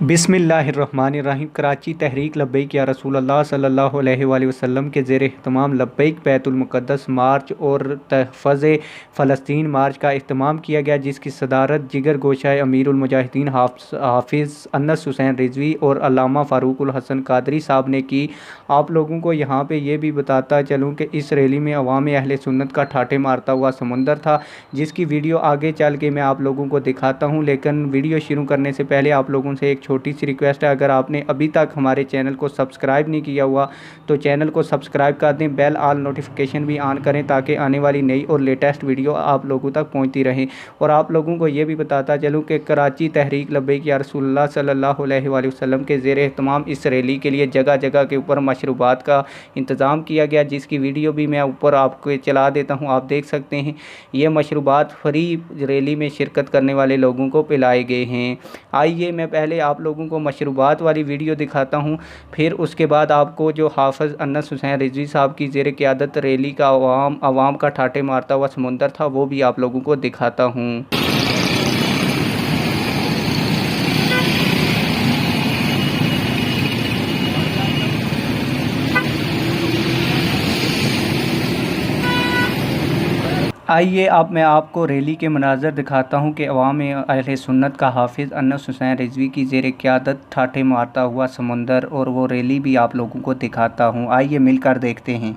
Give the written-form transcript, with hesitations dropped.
बिस्मिल्लाहिर्रहमानिर्रहीम। कराची तहरीक लब्बैक या रसूल अल्लाह सल्लल्लाहु अलैहि वसल्लम के ज़ेर एहतमाम लब्बैक बैतुल मुक़द्दस मार्च और तहफ़्फ़ुज़ फ़लस्तीन मार्च का एहतमाम किया गया, जिसकी सदारत जिगर गोशाए अमीरुल मुजाहिदीन हाफ़िज़ अनस हुसैन रिज़वी और अल्लामा फ़ारूकुल हसन क़ादरी साहब ने की। आप लोगों को यहाँ पे ये भी बताता चलूँ कि इस रैली में अवाम अहले सुन्नत का ठाठे मारता हुआ समुंदर था, जिसकी वीडियो आगे चल के मैं आप लोगों को दिखाता हूँ। लेकिन वीडियो शुरू करने से पहले आप लोगों से एक छोटी सी रिक्वेस्ट है, अगर आपने अभी तक हमारे चैनल को सब्सक्राइब नहीं किया हुआ तो चैनल को सब्सक्राइब कर दें, बेल आल नोटिफिकेशन भी ऑन करें ताकि आने वाली नई और लेटेस्ट वीडियो आप लोगों तक पहुंचती रहे। और आप लोगों को ये भी बताता चलूं कि कराची तहरीक लब्बैक या रसूलुल्लाह सल्लल्लाहु अलैहि वसल्लम के ज़ेर एहतमाम इस रैली के लिए जगह जगह के ऊपर मशरूबात का इंतज़ाम किया गया, जिसकी वीडियो भी मैं ऊपर आपको चला देता हूँ। आप देख सकते हैं ये मशरूबात फ्री रैली में शिरकत करने वाले लोगों को पिलाए गए हैं। आइए मैं पहले आप लोगों को मशरूबात वाली वीडियो दिखाता हूँ, फिर उसके बाद आपको जो हाफ़िज़ अनस हुसैन रिज़वी साहब की ज़ेर क़यादत रैली का अवाम का ठाठे मारता हुआ समुंदर था वो भी आप लोगों को दिखाता हूँ। आइए अब मैं आपको रैली के मनाज़र दिखाता हूँ कि अवाम अहले सुन्नत का हाफ़िज़ अनस हुसैन रिज़वी की ज़ेर क़यादत ठाठे मारता हुआ समुंदर और वो रैली भी आप लोगों को दिखाता हूँ। आइए मिलकर देखते हैं।